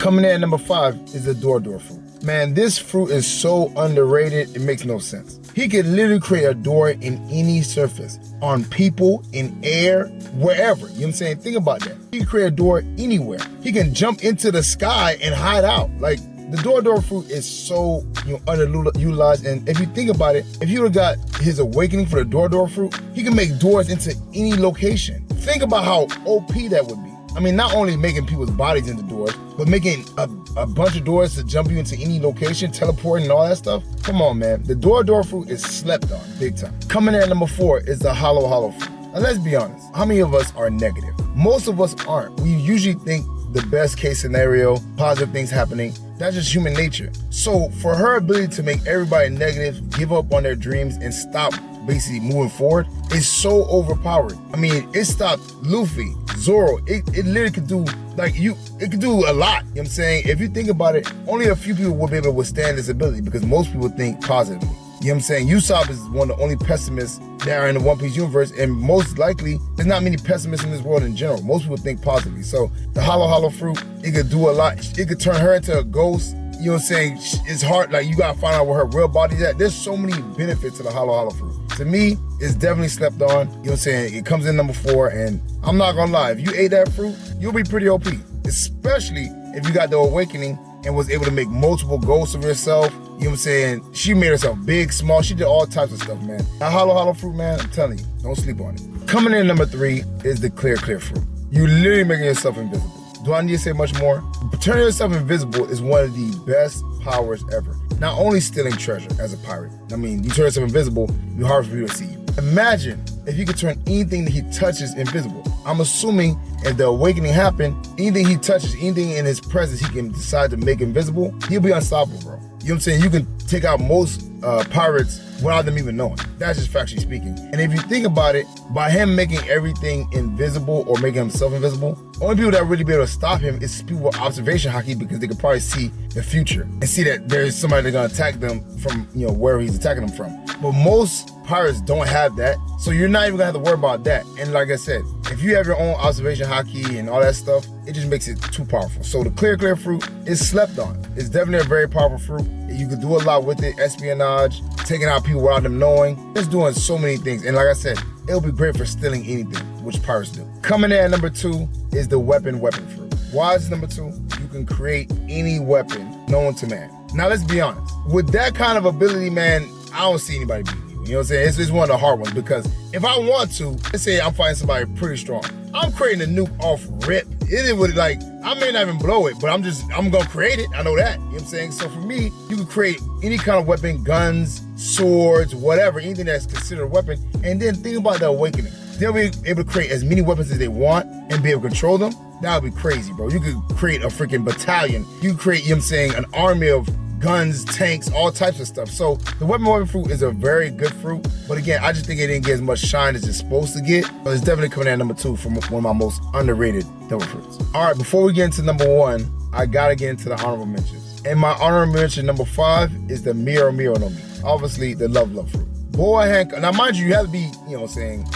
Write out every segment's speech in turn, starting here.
Coming in at number 5 is the Door fruit. Man, this fruit is so underrated, it makes no sense. He can literally create a door in any surface, on people, in air, wherever. You know what I'm saying? Think about that. He can create a door anywhere. He can jump into the sky and hide out. Like, the Door fruit is so underutilized, and if you think about it, if he would have got his awakening for the Door fruit, he can make doors into any location. Think about how OP that would be. I mean, not only making people's bodies into doors, but making a bunch of doors to jump you into any location, teleporting and all that stuff. Come on, man. The Door fruit is slept on big time. Coming in at number 4 is the Hollow fruit. Now, let's be honest. How many of us are negative? Most of us aren't. We usually think the best case scenario, positive things happening. That's just human nature. So for her ability to make everybody negative, give up on their dreams, and stop basically moving forward is so overpowered. I mean, it stopped Luffy, Zoro. It literally could do, it could do a lot. You know what I'm saying? If you think about it, only a few people will be able to withstand this ability because most people think positively. You know what I'm saying? Usopp is one of the only pessimists that are in the One Piece universe, and most likely, there's not many pessimists in this world in general. Most people think positively. So the Hollow fruit, it could do a lot. It could turn her into a ghost. You know what I'm saying? It's hard, you gotta find out where her real body's at. There's so many benefits to the Hollow fruit. To me, it's definitely slept on. You know what I'm saying? It comes in number 4, and I'm not gonna lie, if you ate that fruit, you'll be pretty OP. Especially if you got the awakening and was able to make multiple ghosts of yourself. You know what I'm saying? She made herself big, small. She did all types of stuff, man. That Hollow fruit, man, I'm telling you, don't sleep on it. Coming in at number 3 is the Clear fruit. You literally making yourself invisible. Do I need to say much more? Turning yourself invisible is one of the best powers ever. Not only stealing treasure as a pirate. I mean, you turn yourself invisible, it'll be hard for people to see you. Imagine if he could turn anything that he touches invisible. I'm assuming if the awakening happened, anything he touches, anything in his presence, he can decide to make invisible. He'll be unstoppable, bro. You know what I'm saying? You can take out most pirates without them even knowing. That's just factually speaking. And if you think about it, by him making everything invisible or making himself invisible, only people that really be able to stop him is people with observation haki, because they could probably see the future and see that there's somebody that's gonna attack them from, where he's attacking them from. But most pirates don't have that, so you're not even gonna have to worry about that. And like I said, if you have your own observation haki and all that stuff, it just makes it too powerful. So the Clear fruit is slept on. It's definitely a very powerful fruit. You could do a lot with it, espionage, taking out people without them knowing. It's doing so many things. And like I said, it'll be great for stealing anything, which pirates do. Coming in at number 2 is the weapon fruit. Why is number 2? You can create any weapon known to man. Now let's be honest. With that kind of ability, man, I don't see anybody beating you. You know what I'm saying? It's one of the hard ones, because if I want to, let's say I'm fighting somebody pretty strong, I'm creating a nuke off rip. It would I may not even blow it, but I'm gonna create it. I know that. You know what I'm saying? So for me, you can create any kind of weapon, guns, swords, whatever, anything that's considered a weapon. And then think about the awakening. They'll be able to create as many weapons as they want and be able to control them. That would be crazy, bro. You could create a freaking battalion. You could create, an army of guns, tanks, all types of stuff. So the weapon fruit is a very good fruit, but again, I just think it didn't get as much shine as it's supposed to get. But it's definitely coming in at number 2 from one of my most underrated devil fruits. All right, before we get into number 1, I gotta get into the honorable mentions. And my honorable mention number 5 is the Miro no Mi. Obviously, the love fruit. Boa Hancock. Now, mind you, you have to be,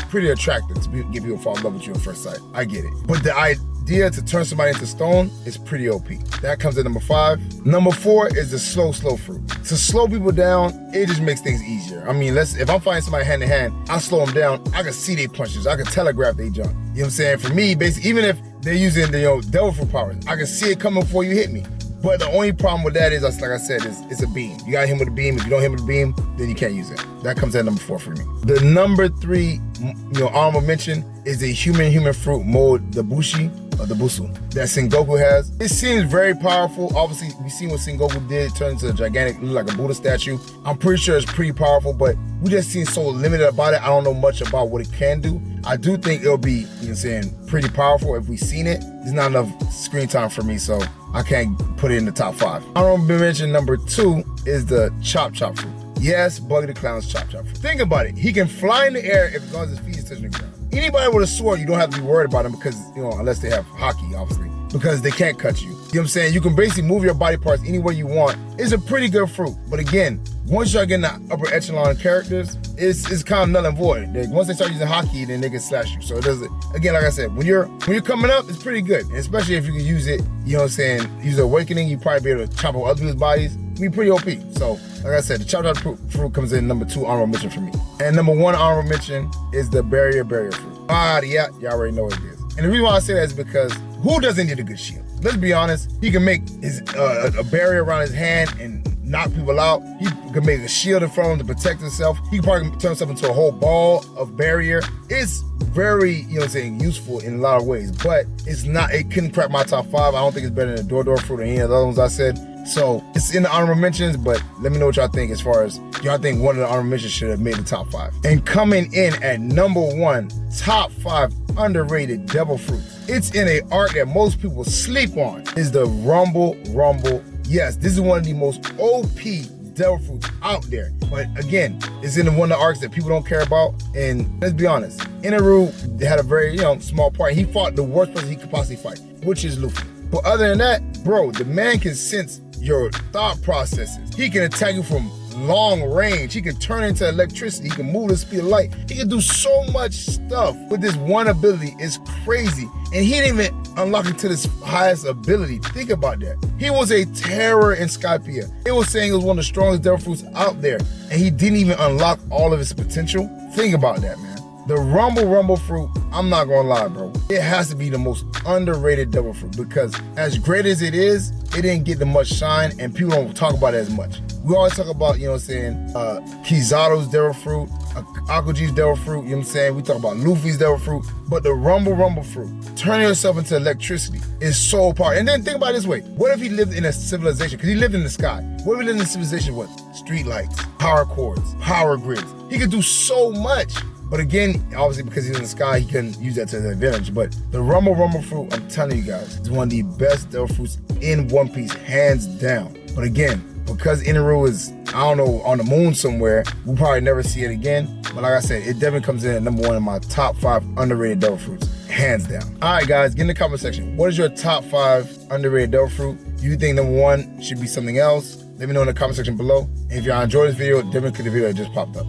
pretty attractive to get people to fall in love with you at first sight. I get it. But the idea to turn somebody into stone is pretty OP. That comes at number 5. Number 4 is the slow fruit. To slow people down, it just makes things easier. I mean, if I'm fighting somebody hand to hand, I slow them down, I can see their punches, I can telegraph their jump. You know what I'm saying? For me, basically, even if they're using the devil fruit powers, I can see it coming before you hit me. But the only problem with that is, like I said, it's a beam. You got him with a beam. If you don't hit him with a beam, then you can't use it. That comes at number 4 for me. The number 3, honorable mention is the human fruit mode, the Bushi, or the Busu, that Sengoku has. It seems very powerful. Obviously, we've seen what Sengoku did. It turned into a gigantic, like a Buddha statue. I'm pretty sure it's pretty powerful, but we just seen so limited about it. I don't know much about what it can do. I do think it'll be, pretty powerful if we've seen it. There's not enough screen time for me, so I can't put it in the top 5. Honorable mention number 2 is the Chop fruit. Yes, Buggy the Clown's Chop fruit. Think about it. He can fly in the air as long as his feet is touching the ground. Anybody with a sword, you don't have to be worried about them because, unless they have haki, obviously, because they can't cut you. You know what I'm saying? You can basically move your body parts any way you want. It's a pretty good fruit. But again, once you start getting the upper echelon characters, it's kind of null and void. Once they start using hockey, then they can slash you. So it doesn't, again, like I said, when you're coming up, it's pretty good. And especially if you can use it, you know what I'm saying, use the awakening, you probably be able to chop up other people's bodies. Be pretty OP. So, like I said, the chopped out fruit comes in number 2 honorable mention for me. And number 1 honorable mention is the barrier fruit. Yeah, y'all already know what it is. And the reason why I say that is because who doesn't need a good shield? Let's be honest, he can make his a barrier around his hand and knock people out. He can make a shield in front of him to protect himself. He can probably turn himself into a whole ball of barrier. It's very, you know what I'm saying, useful in a lot of ways, but it couldn't crack my top 5. I don't think it's better than the door fruit or any of the other ones I said. So it's in the honorable mentions, but let me know what y'all think as far as y'all think one of the honorable mentions should have made the top 5. And coming in at number 1, top 5 underrated devil fruits. It's in a art that most people sleep on, is the Rumble. Yes, this is one of the most OP devil fruits out there. But again, it's in one of the arcs that people don't care about. And let's be honest, Inaru had a very, small part. He fought the worst person he could possibly fight, which is Luffy. But other than that, bro, the man can sense your thought processes. He can attack you from long range. He can turn into electricity. He can move the speed of light. He can do so much stuff with this one ability. It's crazy. And he didn't even unlock it to this highest ability. Think about that. He was a terror in Skypiea. It was saying it was one of the strongest devil fruits out there. And he didn't even unlock all of his potential. Think about that, man. The Rumble fruit, I'm not gonna lie, bro. It has to be the most underrated devil fruit because as great as it is, it didn't get the much shine and people don't talk about it as much. We always talk about, you know what I'm saying, Kizaru's devil fruit, Akuji's devil fruit, you know what I'm saying? We talk about Luffy's devil fruit, but the Rumble fruit, turning yourself into electricity is so powerful. And then think about it this way. What if he lived in a civilization? Because he lived in the sky. What if he lived in a civilization with street lights, power cords, power grids? He could do so much. But again, obviously because he's in the sky, he couldn't use that to his advantage. But the Rumble fruit, I'm telling you guys, is one of the best devil fruits in One Piece, hands down. But again, because Inaru is, I don't know, on the moon somewhere, we'll probably never see it again. But like I said, it definitely comes in at number 1 in my top 5 underrated devil fruits, hands down. All right, guys, get in the comment section. What is your top 5 underrated devil fruit? Do you think number 1 should be something else? Let me know in the comment section below. And if y'all enjoyed this video, definitely click the video that just popped up.